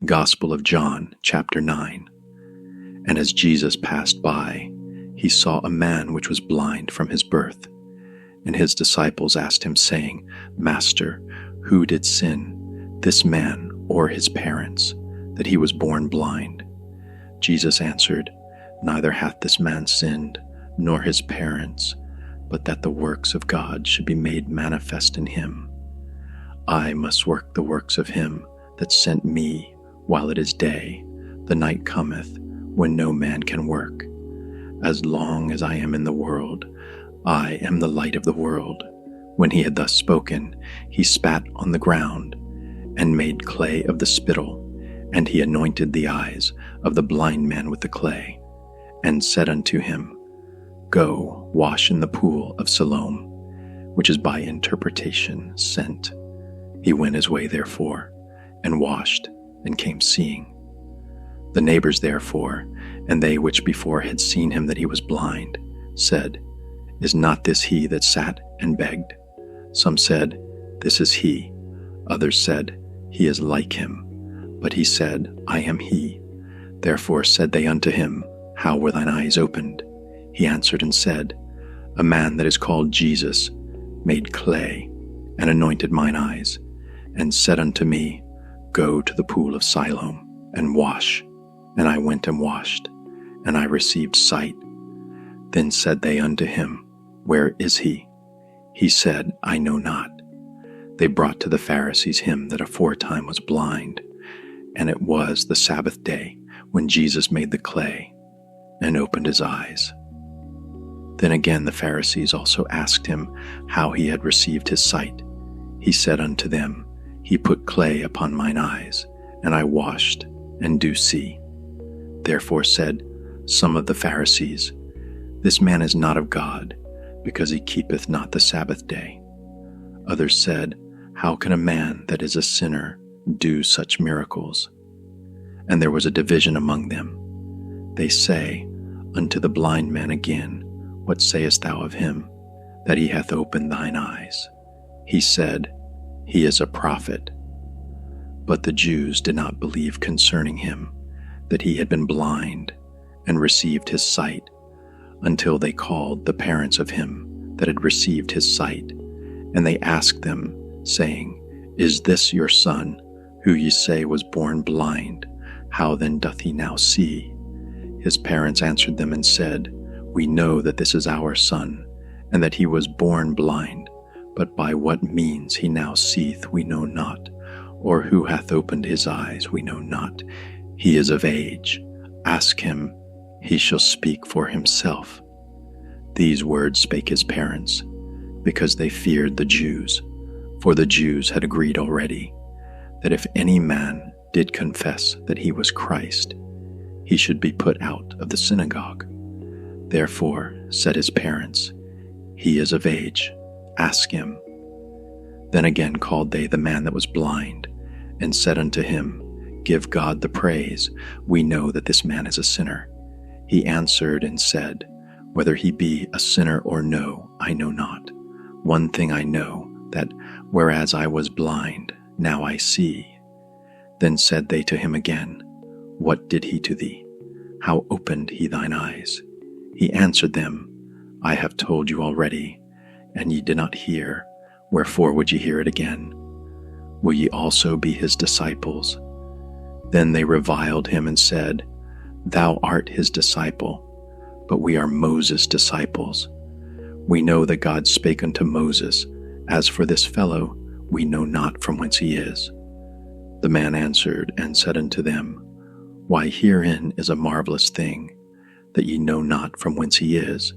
Gospel of John, chapter 9. And as Jesus passed by, he saw a man which was blind from his birth. And his disciples asked him, saying, Master, who did sin, this man or his parents, that he was born blind? Jesus answered, Neither hath this man sinned, nor his parents, but that the works of God should be made manifest in him. I must work the works of him that sent me while it is day. The night cometh, when no man can work. As long as I am in the world, I am the light of the world. When he had thus spoken, he spat on the ground, and made clay of the spittle, and he anointed the eyes of the blind man with the clay, and said unto him, Go, wash in the pool of Siloam, which is by interpretation, sent. He went his way therefore, and washed, and came seeing. The neighbors therefore, and they which before had seen him that he was blind, said, Is not this he that sat and begged? Some said, This is he. Others said, He is like him. But he said, I am he. Therefore said they unto him, How were thine eyes opened? He answered and said, A man that is called Jesus made clay, and anointed mine eyes, and said unto me, Go to the pool of Siloam, and wash. And I went and washed, and I received sight. Then said they unto him, Where is he? He said, I know not. They brought to the Pharisees him that aforetime was blind, and it was the Sabbath day, when Jesus made the clay, and opened his eyes. Then again the Pharisees also asked him how he had received his sight. He said unto them, He put clay upon mine eyes, and I washed, and do see. Therefore said some of the Pharisees, This man is not of God, because he keepeth not the Sabbath day. Others said, How can a man that is a sinner do such miracles? And there was a division among them. They say unto the blind man again, What sayest thou of him, that he hath opened thine eyes? He said, He is a prophet. But the Jews did not believe concerning him, that he had been blind, and received his sight, until they called the parents of him that had received his sight. And they asked them, saying, Is this your son, who ye say was born blind? How then doth he now see? His parents answered them and said, We know that this is our son, and that he was born blind, but by what means he now seeth we know not, or who hath opened his eyes we know not. He is of age. Ask him, he shall speak for himself. These words spake his parents, because they feared the Jews, for the Jews had agreed already, that if any man did confess that he was Christ, he should be put out of the synagogue. Therefore said his parents, He is of age, ask him. Then again called they the man that was blind, and said unto him, Give God the praise, we know that this man is a sinner. He answered and said, Whether he be a sinner or no, I know not. One thing I know, that whereas I was blind, now I see. Then said they to him again, What did he to thee? How opened he thine eyes? He answered them, I have told you already, and ye did not hear, wherefore would ye hear it again? Will ye also be his disciples? Then they reviled him and said, Thou art his disciple, but we are Moses' disciples. We know that God spake unto Moses. As for this fellow, we know not from whence he is. The man answered and said unto them, Why, herein is a marvelous thing, that ye know not from whence he is,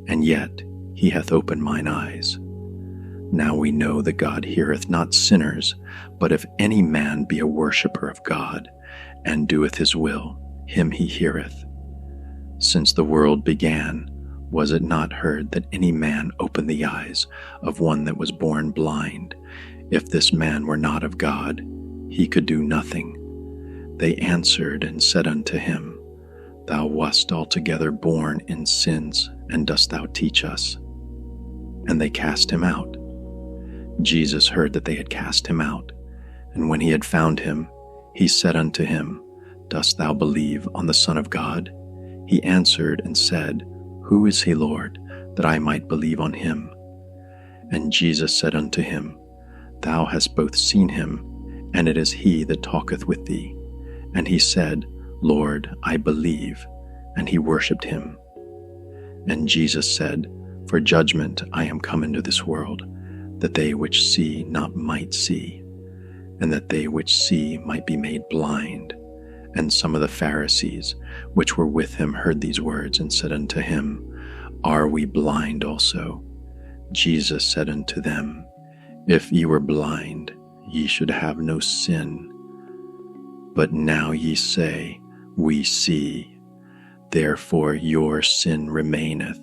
and yet he hath opened mine eyes. Now we know that God heareth not sinners, but if any man be a worshipper of God, and doeth his will, him he heareth. Since the world began, was it not heard that any man opened the eyes of one that was born blind? If this man were not of God, he could do nothing. They answered and said unto him, Thou wast altogether born in sins, and dost thou teach us? And they cast him out. Jesus heard that they had cast him out, and when he had found him, He said unto him, Dost thou believe on the Son of God? He answered and said, Who is he, Lord, that I might believe on him? And Jesus said unto him, Thou hast both seen him, and it is he that talketh with thee. And he said, Lord, I believe. And he worshipped him. And Jesus said, For judgment I am come into this world, that they which see not might see, and that they which see might be made blind. And some of the Pharisees which were with him heard these words, and said unto him, Are we blind also? Jesus said unto them, If ye were blind, ye should have no sin. But now ye say, We see. Therefore your sin remaineth.